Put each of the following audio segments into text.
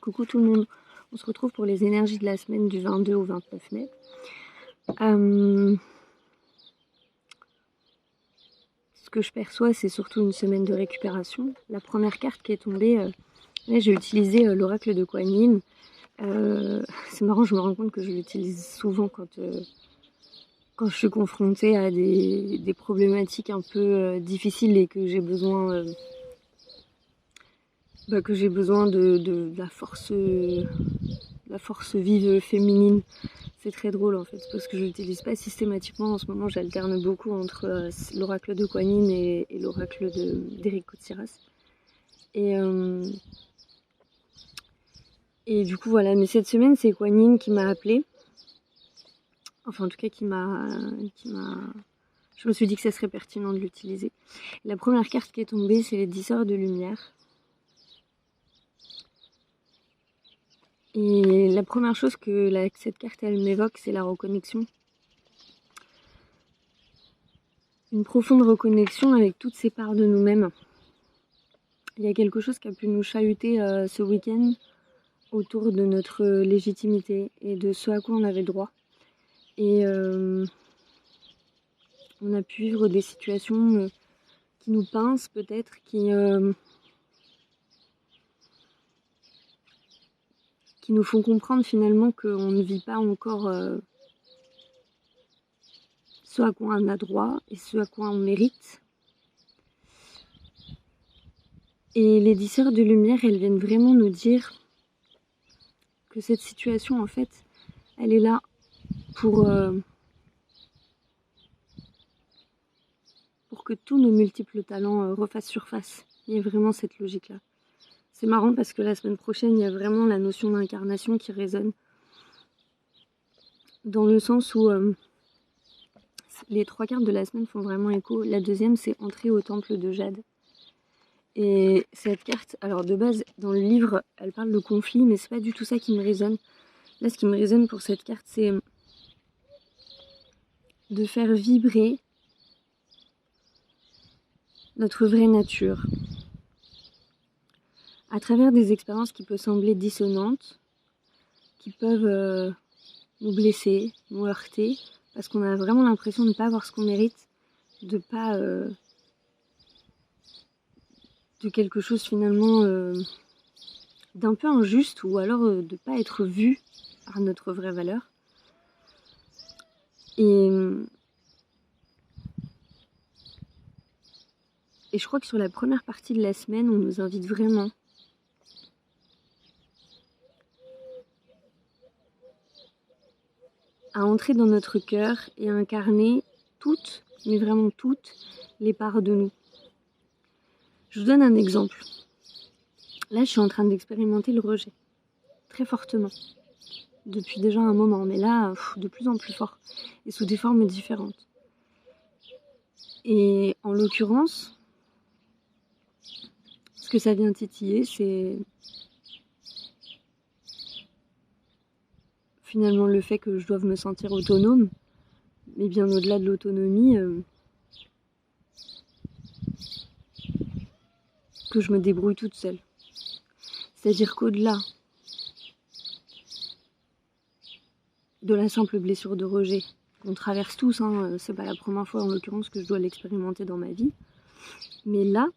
Coucou tout le monde, on se retrouve pour les énergies de la semaine du 22 au 29 mai. Ce que je perçois, c'est surtout une semaine de récupération. La première carte qui est tombée, là j'ai utilisé l'oracle de Kuan Yin. C'est marrant, je me rends compte que je l'utilise souvent quand je suis confrontée à des problématiques un peu difficiles et que j'ai besoin... de la force vive féminine. C'est très drôle en fait, parce que je l'utilise pas systématiquement. En ce moment, j'alterne beaucoup entre l'oracle de Kuan Yin et l'oracle d'Eric Koutsiras. Et du coup, voilà. Mais cette semaine, c'est Kuan Yin qui m'a appelée. Enfin, en tout cas, je me suis dit que ça serait pertinent de l'utiliser. La première carte qui est tombée, c'est les 10 sœurs de lumière. Et la première chose que cette carte elle m'évoque, c'est la reconnexion. Une profonde reconnexion avec toutes ces parts de nous-mêmes. Il y a quelque chose qui a pu nous chahuter ce week-end autour de notre légitimité et de ce à quoi on avait droit. Et on a pu vivre des situations qui nous pincent peut-être, qui nous font comprendre finalement qu'on ne vit pas encore ce à quoi on a droit et ce à quoi on mérite. Et les 10 sœurs de lumière, elles viennent vraiment nous dire que cette situation, en fait, elle est là pour que tous nos multiples talents refassent surface. Il y a vraiment cette logique-là. C'est marrant parce que la semaine prochaine, il y a vraiment la notion d'incarnation qui résonne. Dans le sens où les 3 cartes de la semaine font vraiment écho. La deuxième, c'est entrer au temple de Jade. Et cette carte, alors de base, dans le livre, elle parle de conflit, mais c'est pas du tout ça qui me résonne. Là, ce qui me résonne pour cette carte, c'est de faire vibrer notre vraie nature. À travers des expériences qui peuvent sembler dissonantes, qui peuvent nous blesser, nous heurter, parce qu'on a vraiment l'impression de ne pas avoir ce qu'on mérite, de pas... de quelque chose finalement d'un peu injuste, ou alors de ne pas être vu par notre vraie valeur. Et je crois que sur la première partie de la semaine, on nous invite vraiment à entrer dans notre cœur et à incarner toutes, mais vraiment toutes, les parts de nous. Je vous donne un exemple. Là, je suis en train d'expérimenter le rejet, très fortement, depuis déjà un moment, mais là, de plus en plus fort, et sous des formes différentes. Et en l'occurrence, ce que ça vient titiller, c'est finalement le fait que je doive me sentir autonome, mais bien au-delà de l'autonomie, que je me débrouille toute seule. C'est-à-dire qu'au-delà de la simple blessure de rejet qu'on traverse tous, c'est pas la première fois en l'occurrence que je dois l'expérimenter dans ma vie, mais là,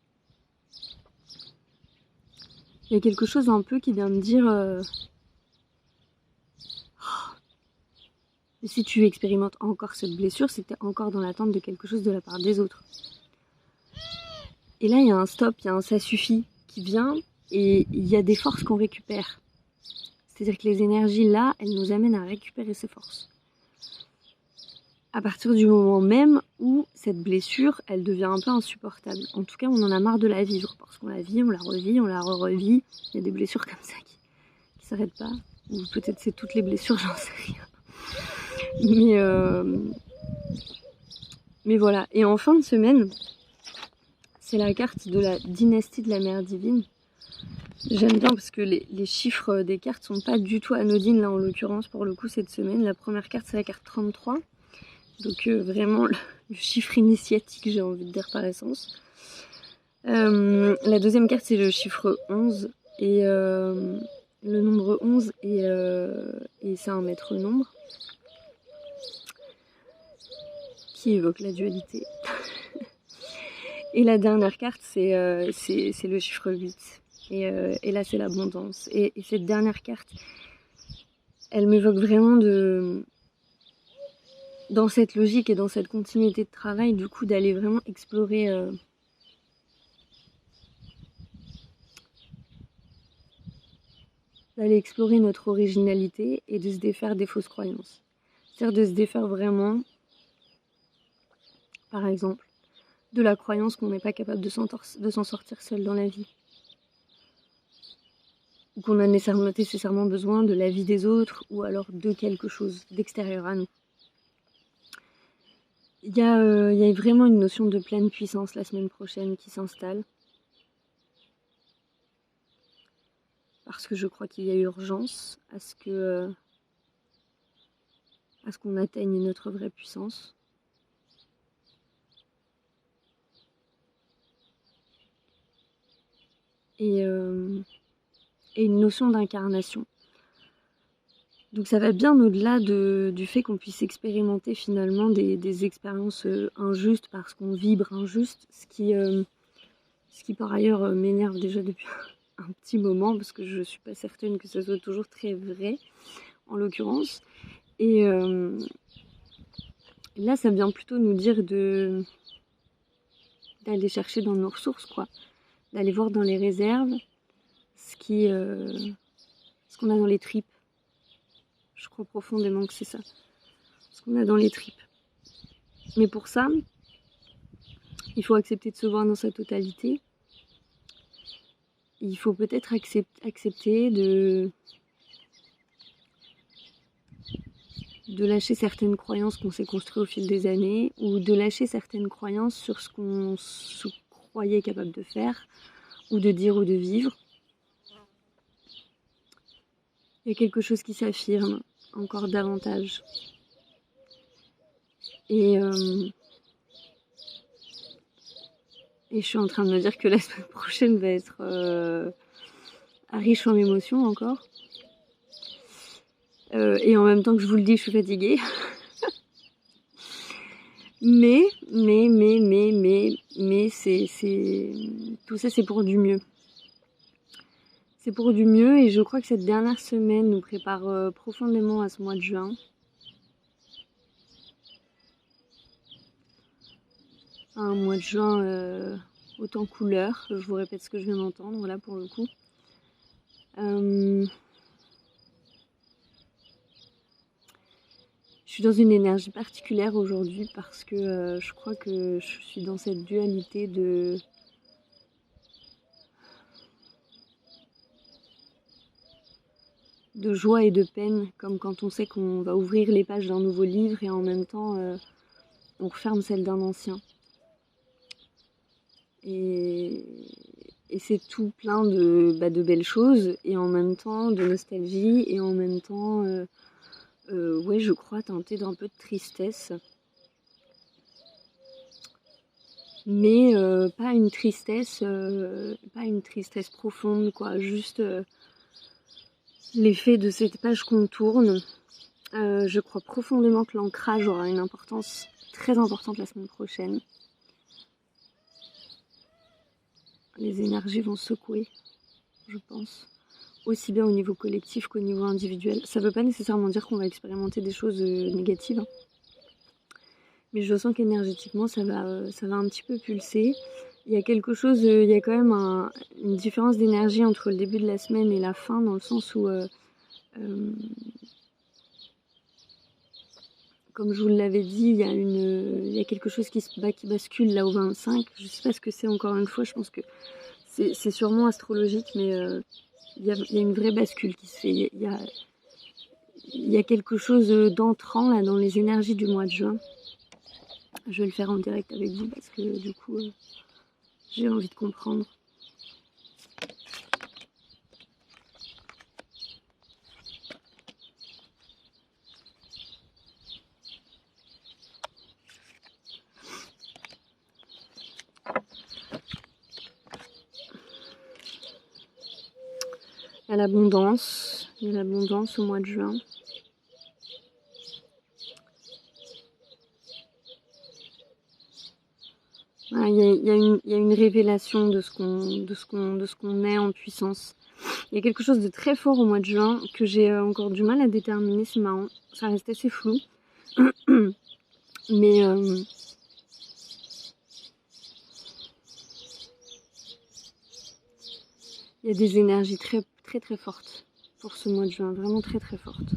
il y a quelque chose un peu qui vient me dire si tu expérimentes encore cette blessure, c'est que t'es encore dans l'attente de quelque chose de la part des autres. Et là, il y a un stop, il y a un ça suffit qui vient, et il y a des forces qu'on récupère. C'est-à-dire que les énergies là, elles nous amènent à récupérer ces forces. À partir du moment même où cette blessure, elle devient un peu insupportable. En tout cas, on en a marre de la vivre, parce qu'on la vit, on la revit, on la revit. Il y a des blessures comme ça qui s'arrêtent pas. Ou peut-être c'est toutes les blessures, j'en sais rien. Mais voilà. Et en fin de semaine, c'est la carte de la dynastie de la mère divine. J'aime bien parce que les chiffres des cartes sont pas du tout anodines là en l'occurrence pour le coup cette semaine. La première carte c'est la carte 33. Donc vraiment le chiffre initiatique, j'ai envie de dire par essence. La deuxième carte c'est le chiffre 11 et le 11 et c'est un maître nombre qui évoque la dualité. Et la dernière carte, c'est le chiffre 8. Et là, c'est l'abondance. Et cette dernière carte, elle m'évoque vraiment dans cette logique et dans cette continuité de travail, du coup, d'aller vraiment explorer notre originalité et de se défaire des fausses croyances. C'est-à-dire de se défaire vraiment, par exemple, de la croyance qu'on n'est pas capable de s'en sortir seul dans la vie. Ou qu'on a nécessairement besoin de l'avis des autres ou alors de quelque chose d'extérieur à nous. Il y a vraiment une notion de pleine puissance la semaine prochaine qui s'installe. Parce que je crois qu'il y a urgence à ce qu'on atteigne notre vraie puissance. Et une notion d'incarnation. Donc ça va bien au-delà du fait qu'on puisse expérimenter finalement des expériences injustes parce qu'on vibre injuste, ce qui par ailleurs m'énerve déjà depuis un petit moment parce que je suis pas certaine que ça soit toujours très vrai en l'occurrence. Et là ça vient plutôt nous dire d'aller chercher dans nos ressources, quoi, d'aller voir dans les réserves ce qu'on a dans les tripes. Je crois profondément que c'est ça, ce qu'on a dans les tripes. Mais pour ça, il faut accepter de se voir dans sa totalité. Il faut peut-être accepter de lâcher certaines croyances qu'on s'est construites au fil des années, ou de lâcher certaines croyances sur ce qu'on se croyait capable de faire, ou de dire ou de vivre. Il y a quelque chose qui s'affirme encore davantage. Et je suis en train de me dire que la semaine prochaine va être riche en émotions encore. Et en même temps que je vous le dis, je suis fatiguée. mais c'est tout ça, c'est pour du mieux. C'est pour du mieux et je crois que cette dernière semaine nous prépare profondément à ce mois de juin. Un mois de juin autant couleur. Je vous répète ce que je viens d'entendre, voilà pour le coup. Je suis dans une énergie particulière aujourd'hui parce que je crois que je suis dans cette dualité de joie et de peine, comme quand on sait qu'on va ouvrir les pages d'un nouveau livre et en même temps on referme celle d'un ancien. Et c'est tout plein de belles choses et en même temps de nostalgie et en même temps ouais, je crois teinté d'un peu de tristesse. Mais pas une tristesse profonde, quoi. Juste l'effet de cette page qu'on tourne. Je crois profondément que l'ancrage aura une importance très importante la semaine prochaine. Les énergies vont secouer, je pense. Aussi bien au niveau collectif qu'au niveau individuel. Ça ne veut pas nécessairement dire qu'on va expérimenter des choses négatives. Hein. Mais je sens qu'énergétiquement, ça va un petit peu pulser. Il y a quelque chose, il y a quand même une différence d'énergie entre le début de la semaine et la fin, dans le sens où, comme je vous l'avais dit, il y a quelque chose qui bascule là au 25. Je ne sais pas ce que c'est encore une fois, je pense que c'est sûrement astrologique, mais il y a une vraie bascule qui se fait. Il y a quelque chose d'entrant là dans les énergies du mois de juin. Je vais le faire en direct avec vous parce que du coup, j'ai envie de comprendre. Il y a l'abondance au mois de juin. Voilà, il y a une révélation de ce qu'on est en puissance. Il y a quelque chose de très fort au mois de juin que j'ai encore du mal à déterminer, c'est marrant. Ça reste assez flou. Mais il y a des énergies très très très fortes pour ce mois de juin, vraiment très très fortes.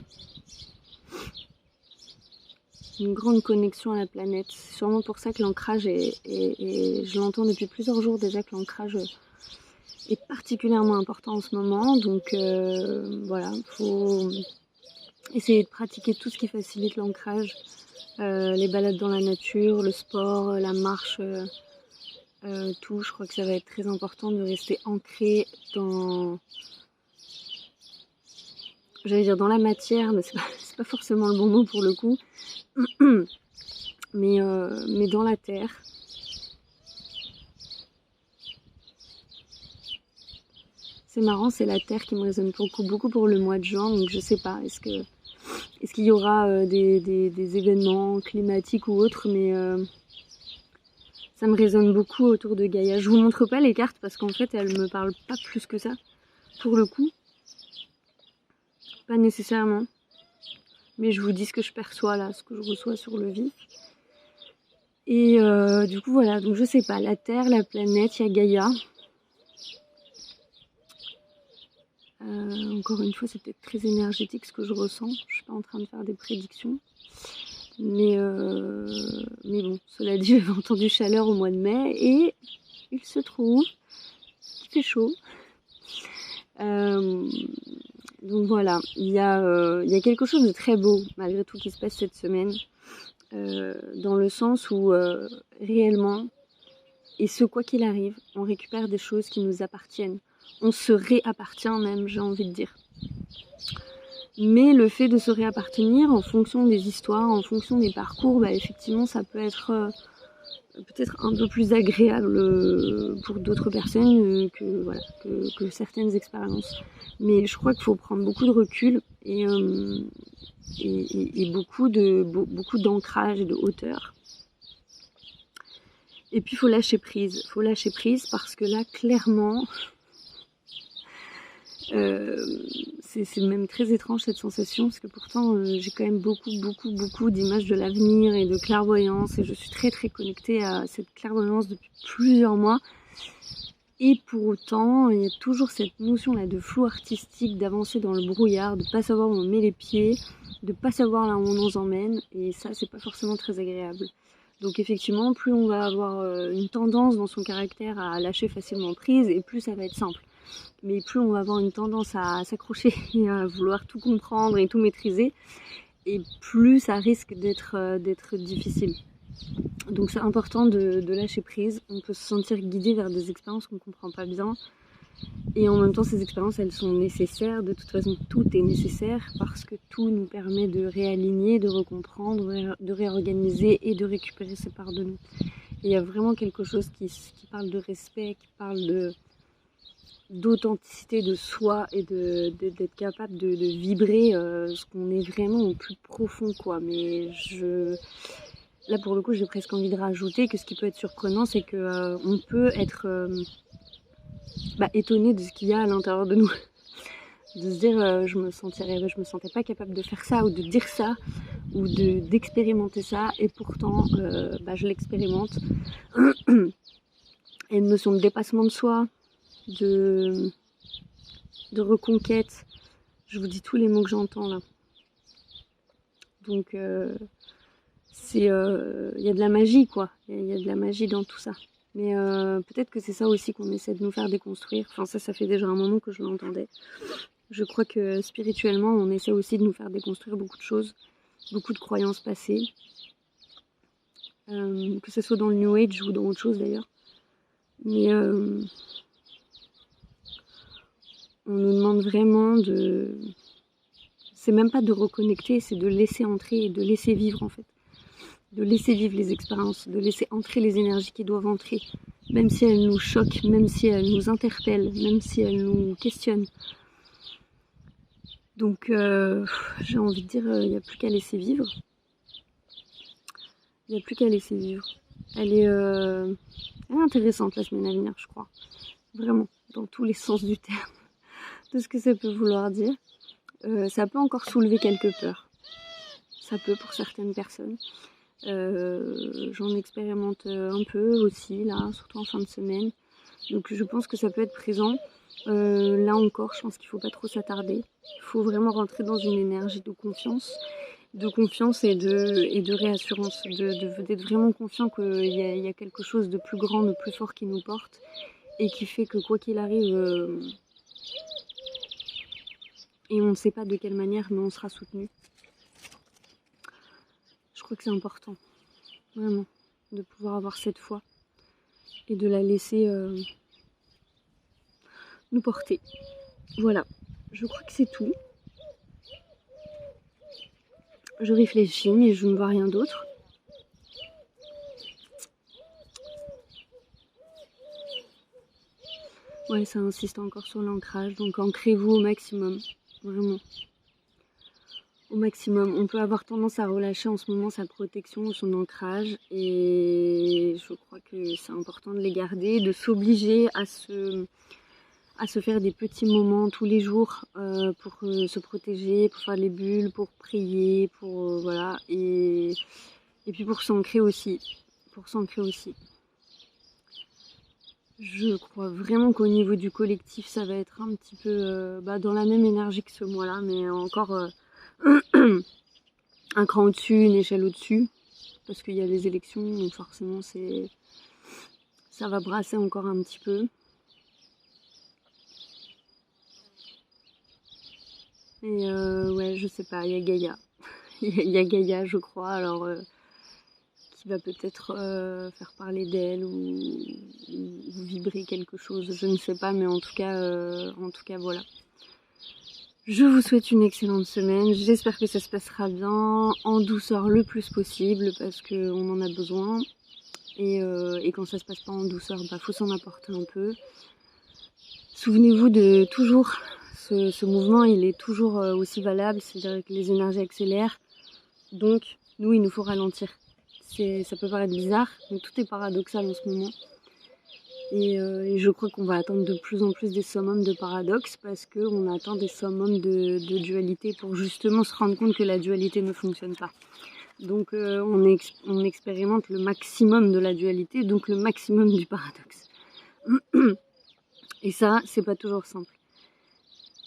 Une grande connexion à la planète. C'est sûrement pour ça que l'ancrage je l'entends depuis plusieurs jours déjà, que l'ancrage est particulièrement important en ce moment. Donc voilà, faut essayer de pratiquer tout ce qui facilite l'ancrage. Les balades dans la nature, le sport, la marche, tout. Je crois que ça va être très important de rester ancré dans... J'allais dire dans la matière, mais c'est pas forcément le bon mot pour le coup. mais dans la terre. C'est marrant, c'est la terre qui me résonne beaucoup pour le mois de juin, donc je sais pas, est-ce qu'il y aura des événements climatiques ou autres, mais ça me résonne beaucoup autour de Gaïa. Je vous montre pas les cartes parce qu'en fait elles me parlent pas plus que ça, pour le coup. Pas nécessairement. Mais je vous dis ce que je perçois là, ce que je reçois sur le vif. Et du coup voilà, donc je sais pas, la Terre, la planète, il y a Gaïa. Encore une fois, c'est peut-être très énergétique ce que je ressens. Je suis pas en train de faire des prédictions. Mais bon, cela dit, j'avais entendu chaleur au mois de mai et il se trouve qu'il fait chaud. Donc voilà, il y a quelque chose de très beau malgré tout qui se passe cette semaine, dans le sens où réellement, et ce quoi qu'il arrive, on récupère des choses qui nous appartiennent. On se réappartient même, j'ai envie de dire. Mais le fait de se réappartenir en fonction des histoires, en fonction des parcours, bah effectivement ça peut être peut-être un peu plus agréable pour d'autres personnes que certaines expériences. Mais je crois qu'il faut prendre beaucoup de recul et beaucoup d'ancrage et de hauteur. Et puis il faut lâcher prise. Faut lâcher prise parce que là, clairement, c'est même très étrange cette sensation parce que pourtant j'ai quand même beaucoup d'images de l'avenir et de clairvoyance et je suis très très connectée à cette clairvoyance depuis plusieurs mois. Et pour autant, il y a toujours cette notion là de flou artistique, d'avancer dans le brouillard, de pas savoir où on met les pieds, de pas savoir là où on nous emmène, et ça c'est pas forcément très agréable. Donc effectivement, plus on va avoir une tendance dans son caractère à lâcher facilement prise, et plus ça va être simple. Mais plus on va avoir une tendance à s'accrocher et à vouloir tout comprendre et tout maîtriser, et plus ça risque d'être difficile. Donc c'est important de lâcher prise. On peut se sentir guidé vers des expériences qu'on ne comprend pas bien. Et en même temps, ces expériences, elles sont nécessaires. De toute façon, tout est nécessaire parce que tout nous permet de réaligner, de recomprendre, de réorganiser et de récupérer ces parts de nous. Et il y a vraiment quelque chose qui parle de respect, qui parle d'authenticité de soi et d'être capable de vibrer ce qu'on est vraiment au plus profond, quoi. Mais là, pour le coup, j'ai presque envie de rajouter que ce qui peut être surprenant, c'est que on peut être étonné de ce qu'il y a à l'intérieur de nous. De se dire, je me sentais pas capable de faire ça, ou de dire ça, ou d'expérimenter ça, et pourtant, je l'expérimente. Et une notion de dépassement de soi, de reconquête. Je vous dis tous les mots que j'entends là. Donc... il y a de la magie, quoi. Il y a de la magie dans tout ça. Mais peut-être que c'est ça aussi qu'on essaie de nous faire déconstruire. Enfin, ça fait déjà un moment que je l'entendais. Je crois que spirituellement, on essaie aussi de nous faire déconstruire beaucoup de choses, beaucoup de croyances passées. Que ce soit dans le New Age ou dans autre chose d'ailleurs. Mais on nous demande vraiment de... C'est même pas de reconnecter, c'est de laisser entrer et de laisser vivre en fait. De laisser vivre les expériences, de laisser entrer les énergies qui doivent entrer, même si elles nous choquent, même si elles nous interpellent, même si elles nous questionnent. Donc j'ai envie de dire, il n'y a plus qu'à laisser vivre. Il n'y a plus qu'à laisser vivre. Elle est intéressante la semaine à venir, je crois. Vraiment, dans tous les sens du terme, de ce que ça peut vouloir dire. Ça peut encore soulever quelques peurs. Ça peut pour certaines personnes. J'en expérimente un peu aussi, là, surtout en fin de semaine. Donc je pense que ça peut être présent. Là encore, je pense qu'il ne faut pas trop s'attarder. Il faut vraiment rentrer dans une énergie de confiance et de réassurance, d'être vraiment confiant qu'il y a quelque chose de plus grand, de plus fort qui nous porte et qui fait que quoi qu'il arrive, et on ne sait pas de quelle manière, mais on sera soutenu. Je crois que c'est important, vraiment, de pouvoir avoir cette foi et de la laisser nous porter. Voilà, je crois que c'est tout. Je réfléchis, mais je ne vois rien d'autre. Ouais, ça insiste encore sur l'ancrage, donc ancrez-vous au maximum, vraiment. Au maximum. On peut avoir tendance à relâcher en ce moment sa protection ou son ancrage, et je crois que c'est important de les garder, de s'obliger à se faire des petits moments tous les jours pour se protéger, pour faire les bulles, pour prier, pour voilà, et puis pour s'ancrer aussi. Je crois vraiment qu'au niveau du collectif, ça va être un petit peu dans la même énergie que ce mois-là, mais encore un cran au-dessus, une échelle au-dessus, parce qu'il y a les élections, donc forcément ça va brasser encore un petit peu. Et ouais, je sais pas, il y a Gaïa. Il y a Gaïa, je crois, alors qui va peut-être faire parler d'elle ou vibrer quelque chose, je ne sais pas, mais en tout cas voilà. Je vous souhaite une excellente semaine, j'espère que ça se passera bien, en douceur le plus possible, parce qu'on en a besoin. Et quand ça se passe pas en douceur, faut s'en apporter un peu. Souvenez-vous de toujours, ce mouvement il est toujours aussi valable, c'est-à-dire que les énergies accélèrent, donc nous il nous faut ralentir. Ça peut paraître bizarre, mais tout est paradoxal en ce moment. Et je crois qu'on va atteindre de plus en plus des summums de paradoxe parce qu'on atteint des summums de dualité pour justement se rendre compte que la dualité ne fonctionne pas. Donc on expérimente le maximum de la dualité, donc le maximum du paradoxe. Et ça, c'est pas toujours simple.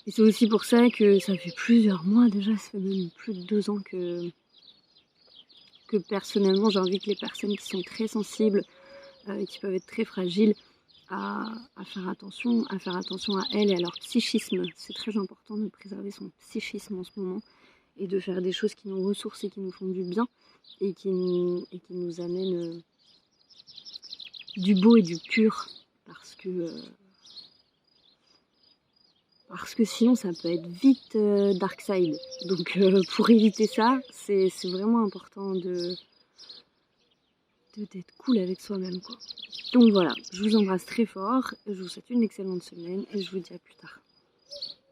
Et c'est aussi pour ça que ça fait plusieurs mois déjà, ça fait même plus de 2 ans que personnellement j'invite les personnes qui sont très sensibles, qui peuvent être très fragiles, à faire attention à elles et à leur psychisme. C'est très important de préserver son psychisme en ce moment et de faire des choses qui nous ressourcent et qui nous font du bien et qui nous amènent du beau et du pur, parce que sinon ça peut être vite dark side. Donc pour éviter ça, c'est vraiment important d'être cool avec soi-même, quoi. Donc voilà, je vous embrasse très fort, je vous souhaite une excellente semaine et je vous dis à plus tard.